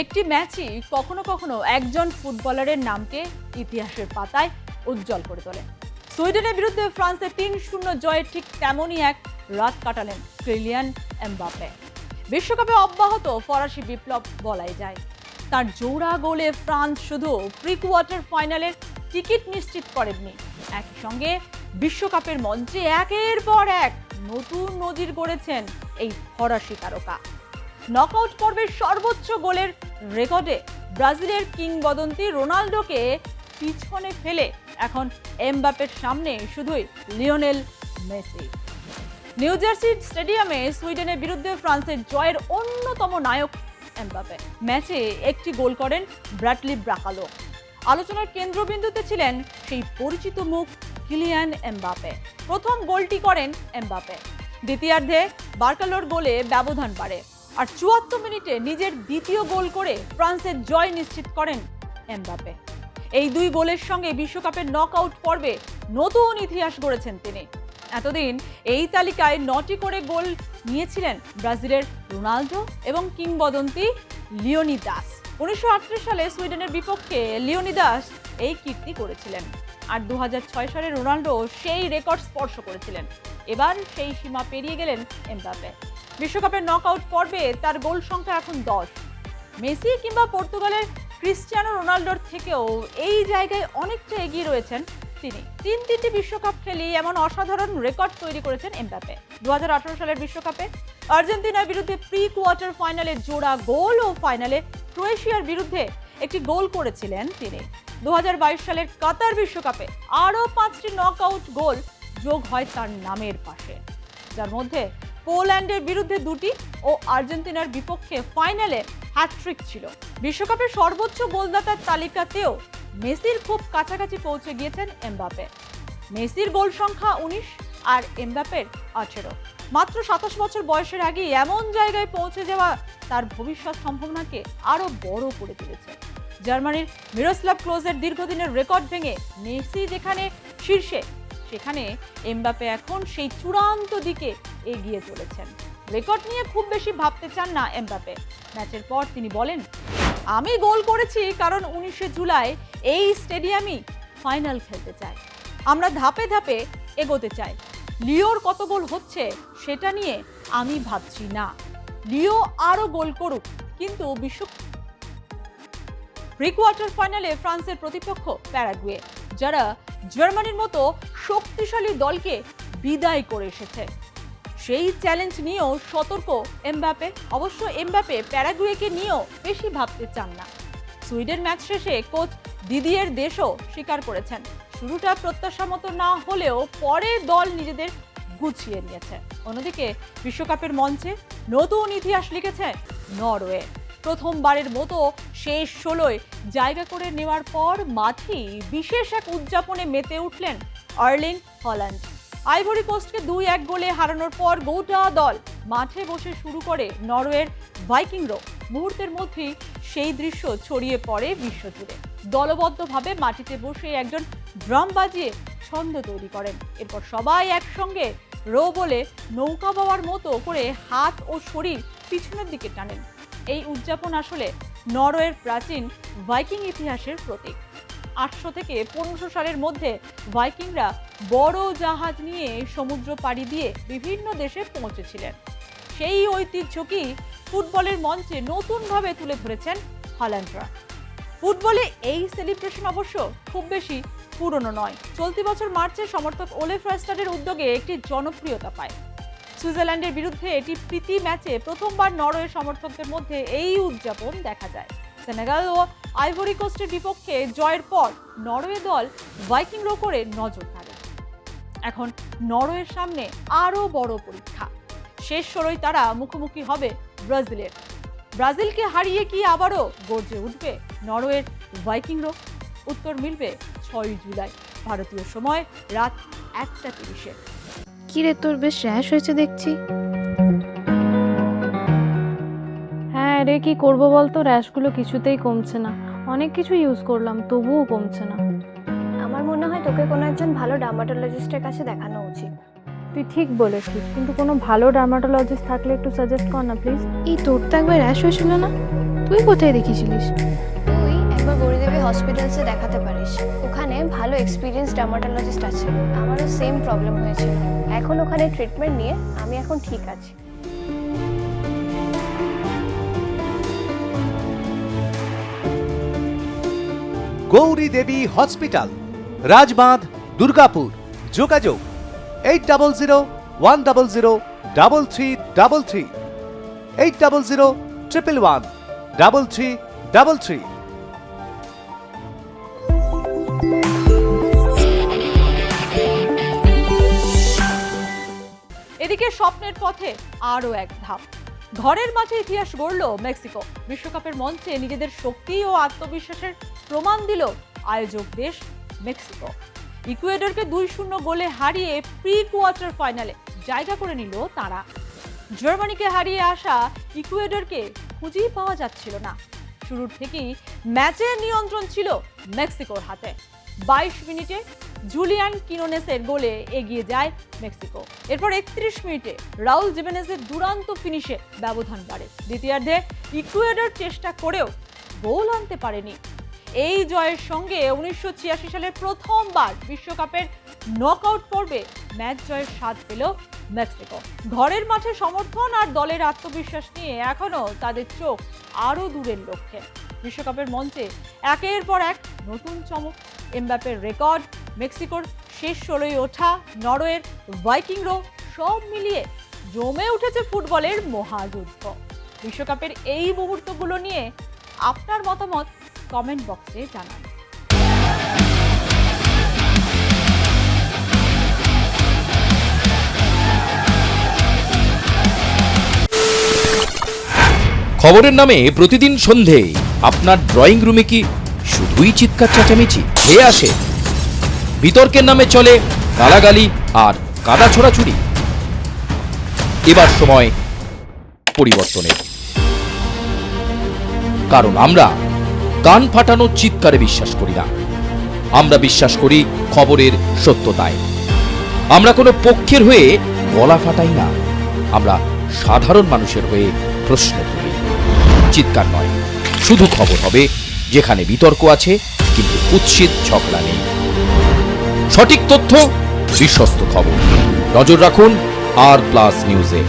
একটি ম্যাচই কখনো কখনো একজন ফুটবলারের নামকে ইতিহাসের পাতায় উজ্জ্বল করে তোলে। সুইডেনের বিরুদ্ধে ফ্রান্সের ৩-০ জয়ে ঠিক তেমনই এক রাত কাটালেন কিলিয়ান এমবাপ্পে। বিশ্বকাপে অব্যাহত ফরাসি বিপ্লব বলাই যায়। তার জোড়া গোলে ফ্রান্স শুধু প্রি কোয়ার্টার ফাইনালের টিকিট নিশ্চিত করেননি, একই সঙ্গে বিশ্বকাপের মঞ্চে একের পর এক নতুন নজির গড়েছেন এই ফরাসি তারকা। নকআউট পর্বের সর্বোচ্চ গোলের রেকর্ডে ব্রাজিলের কিংবদন্তি রোনাল্ডোকে পিছনে ফেলে এখন এমবাপ্পের সামনে শুধুই লিওনেল মেসি। নিউ জার্সি স্টেডিয়ামে সুইডেনের বিরুদ্ধে ফ্রান্সের জয়ের অন্যতম নায়ক এমবাপ্পে। ম্যাচে একটি গোল করেন ব্র্যাডলি ব্রাকালো। আলোচনার কেন্দ্রবিন্দুতে ছিলেন সেই পরিচিত মুখ কিলিয়ান এমবাপ্পে। প্রথম গোলটি করেন এমবাপ্পে, দ্বিতীয়ার্ধে বার্কালোর গোলে ব্যবধান বাড়ে, আর ৭৪ মিনিটে নিজের দ্বিতীয় গোল করে ফ্রান্সের জয় নিশ্চিত করেন এমবাপ্পে। এই দুই গোলের সঙ্গে বিশ্বকাপের নকআউট পর্বে নতুন ইতিহাস গড়েছেন তিনি। এতদিন এই তালিকায় ৯টি করে গোল নিয়েছিলেন ব্রাজিলের রোনাল্ডো এবং কিংবদন্তি লিওনিদাস। ১৯৩৮ সালে সুইডেনের বিপক্ষে লিওনিদাস এই কীর্তি করেছিলেন, আর ২০০৬ সালে রোনাল্ডো সেই রেকর্ড স্পর্শ করেছিলেন। এবার সেই সীমা পেরিয়ে গেলেন এমবাপ্পে। বিশ্বকাপের নকআউট পর্বে তার গোল সংখ্যা এখন ১০। মেসি কিংবা পর্তুগালের ক্রিস্টিয়ানো রোনাল্ডোর থেকেও এই জায়গায় অনেকটা এগিয়ে রয়েছেন তিনি। তিনটি বিশ্বকাপ খেলি এমন অসাধারণ রেকর্ড তৈরি করেছেন এমবাপ্পে। ২০১৮ সালের বিশ্বকাপে আর্জেন্টিনার বিরুদ্ধে প্রি কোয়ার্টার ফাইনালে জোড়া গোল ও ফাইনালে ক্রোয়েশিয়ার বিরুদ্ধে একটি গোল করেছিলেন তিনি। ২০২২ সালের কাতার বিশ্বকাপে আরও ৫টি নকআউট গোল যোগ হয় তার নামের পাশে, যার মধ্যে পোল্যান্ডের বিরুদ্ধে ২টি ও আর্জেন্টিনার বিপক্ষে ফাইনালে হ্যাটট্রিক ছিল। বিশ্বকাপের সর্বোচ্চ গোলদাতার তালিকাতেও মেসির খুব কাছাকাছি পৌঁছে গিয়েছেন এমবাপ্পে। মেসির গোল সংখ্যা ১৯ আর এমবাপ্পের ১৮। মাত্র ২৭ বছর বয়সের আগে এমন জায়গায় পৌঁছে যাওয়া তার ভবিষ্যৎ সম্ভাবনাকে আরও বড় করে তুলেছে। জার্মানির মিরোস্লাভ ক্লোজের দীর্ঘদিনের রেকর্ড ভেঙে মেসি যেখানে শীর্ষে, সেখানে এমবাপ্পে এখন সেই চূড়ান্ত দিকে এগিয়ে চলেছেন। রেকর্ড নিয়ে খুব বেশি ভাবতে চান না এমবাপ্পে। ম্যাচের পর তিনি বলেন, আমি গোল করেছি কারণ ১৯শে জুলাই এই স্টেডিয়ামই ফাইনাল খেলতে চাই। আমরা ধাপে ধাপে এগোতে চাই। লিওর কত গোল হচ্ছে সেটা নিয়ে আমি ভাবছি না। লিও আরও গোল করুক, কিন্তু প্রি কোয়ার্টার ফাইনালে ফ্রান্সের প্রতিপক্ষ প্যারাগুয়ে, যারা জার্মানির মতো শক্তিশালী দলকে বিদায় করে এসেছে। সেই চ্যালেঞ্জ নিয়েও সতর্ক এমবাপ্পে। অবশ্য এমবাপ্পে প্যারাগুয়েকে নিয়েও বেশি ভাবতে চান না। সুইডেন ম্যাচ শেষে কোচ দিদিয়ের দেশও স্বীকার করেছেন, শুরুটা প্রত্যাশা মতো না হলেও পরে দল নিজেদের গুছিয়ে নিয়েছে। অন্যদিকে বিশ্বকাপের মঞ্চে নতুন ইতিহাস লিখেছে নরওয়ে। প্রথমবারের মতো শেষ ১৬য় জায়গা করে নেওয়ার পর মাঠেই বিশেষ এক উদযাপনে মেতে উঠলেন আর্লিং হল্যান্ড। আইভরি কোস্টকে ২-১ গোলে হারানোর পর গোটা দল মাঠে বসে শুরু করে নরওয়ের ভাইকিংরা। মুহূর্তের মধ্যেই সেই দৃশ্য ছড়িয়ে পড়ে বিশ্বজুড়ে। দলবদ্ধভাবে মাটিতে বসে একজন ড্রাম বাজিয়ে ছন্দ তৈরি করেন। এরপর সবাই একসঙ্গে রো বলে নৌকা বাওয়ার মতো করে হাত ও শরীর পিছনের দিকে টানেন। এই উদযাপন আসলে নরওয়ের প্রাচীন ভাইকিং ইতিহাসের প্রতীক। ৮০০ থেকে ১৫০০ সালের মধ্যে ভাইকিংরা বড় জাহাজ নিয়ে সমুদ্র পাড়ি দিয়ে বিভিন্ন দেশে পৌঁছেছিলেন। সেই ঐতিহ্যকেই ফুটবলের মঞ্চে নতুনভাবে তুলে ধরেছেন হল্যান্ডরা। ফুটবলে এই সেলিব্রেশন অবশ্য খুব বেশি পুরনো নয়। চলতি বছর মার্চে সমর্থক ওলে ফ্রাস্টারের উদ্যোগে একটি জনপ্রিয়তা পায়। সুইজারল্যান্ডের বিরুদ্ধে এটি প্রীতি ম্যাচে প্রথমবার নরওয়ে সমর্থকদের মধ্যে এই উদযাপন দেখা যায়। সেনেগাল ও আইভরি কোস্টের বিপক্ষে জয়ের পর নরওয়ে দল ভাইকিং রো করে নজর কাড়ে। এখন নরওয়ের সামনে আরও বড় পরীক্ষা। শেষ ১৬য় তারা মুখোমুখি হবে ব্রাজিলের। ব্রাজিলকে হারিয়ে কি আবারও গর্জে উঠবে নরওয়ের ভাইকিং রো? উত্তর মিলবে ৬ জুলাই ভারতীয় সময় রাত ১টা ৩০-এ। কি রে, তোর বেশ র্যাশ হয়েছে দেখছি। হ্যাঁ রে, কি করবো বলতো, র্যাশগুলো কিছুতেই কমছে না। অনেক কিছু ইউজ করলাম তবুও কমছে না। আমার মনে হয় তোকে কোনো একজন ভালো ডার্মাটোলজিস্টের কাছে দেখানো উচিত। তুই ঠিক বলেছিস, কিন্তু কোনো ভালো ডার্মাটোলজিস্ট থাকলে একটু সাজেস্ট কর না প্লিজ। এই তোর তো একবার র্যাশ হয়েছিল না? তো তুই কোথায় দেখিয়েছিলিস? তুই একবার গৌরীদেবী হসপিটালসে দেখাতে পারিস, ওখানে ভালো এক্সপিরিয়েন্স ডার্মাটোলজিস্ট আছে। আমারও সেম প্রবলেম হয়েছিল, এখন ওখানে ট্রিটমেন্ট নিয়ে আমি এখন ঠিক আছি। গৌরী দেবী হসপিটাল, রাজবাঁধ, দুর্গাপুর। যোগাযোগ 8001003333, 8001113333। এদিকে স্বপ্নের পথে আরও এক ধাপ। ঘরের মাঠে ইতিহাস গড়ল মেক্সিকো। বিশ্বকাপের মঞ্চে নিজেদের শক্তি ও আত্মবিশ্বাসের প্রমাণ দিল আয়োজক দেশ মেক্সিকো। ইকুয়েডরকে 2-0 গোলে হারিয়ে প্রি কোয়ার্টার ফাইনালে জায়গা করে নিল তারা। জার্মানিকে হারিয়ে আসা ইকুয়েডরকে খুঁজেই পাওয়া যাচ্ছিল না। শুরুর থেকেই ম্যাচের নিয়ন্ত্রণ ছিল মেক্সিকোর হাতে। 22 মিনিটে জুলিয়ান কিনোনেসের গোলে এগিয়ে যায় মেক্সিকো। এরপর 31 মিনিটে রাউল জিমেনেজের দুরান্ত ফিনিশে ব্যবধান বাড়ে। দ্বিতীয়ার্ধে ইকুয়েডর চেষ্টা করেও গোল আনতে পারেনি। এই জয়ের সঙ্গে 1986 সালের প্রথমবার বিশ্বকাপের নকআউট পর্বে ম্যাচ জয়ের স্বাদ পেল মেক্সিকো। ঘরের মাঠে সমর্থন আর দলের আত্মবিশ্বাস নিয়ে এখনো তাদের চোখ আরও দূরের লক্ষ্যে। বিশ্বকাপের মঞ্চে একের পর এক নতুন চমক, এমবাপ্পের রেকর্ড, মেক্সিকোর শেষ 16য় ওঠা, নরওয়ের ভাইকিং রো, সব মিলিয়ে জমে উঠেছে ফুটবলের মহাযুদ্ধ। বিশ্বকাপের এই মুহূর্তগুলো নিয়ে আপনার মতামত কমেন্ট বক্সে জানান। খবরের নামে প্রতিদিন সন্ধে আপনার ড্রয়িং রুমে কি শুধুই চিৎকার চেঁচামেচি খেয়ে আসে? বিতর্কের নামে চলে গালাগালি আর কাদা ছোড়াছুড়ি। এবার সময় পরিবর্তনের, কারণ আমরা কান ফাটানো চিৎকারে বিশ্বাস করি না। আমরা বিশ্বাস করি খবরের সত্যতায়। আমরা কোনো পক্ষের হয়ে গলা ফাটাই না, আমরা সাধারণ মানুষের হয়ে প্রশ্ন তুলি। চিৎকার নয়, শুধু খবর হবে যেখানে বিতর্ক আছে কিন্তু কুৎসিত ঝগড়া নেই। সঠিক তথ্য, বিশ্বস্ত খবর। নজর রাখুন আর প্লাস নিউজে।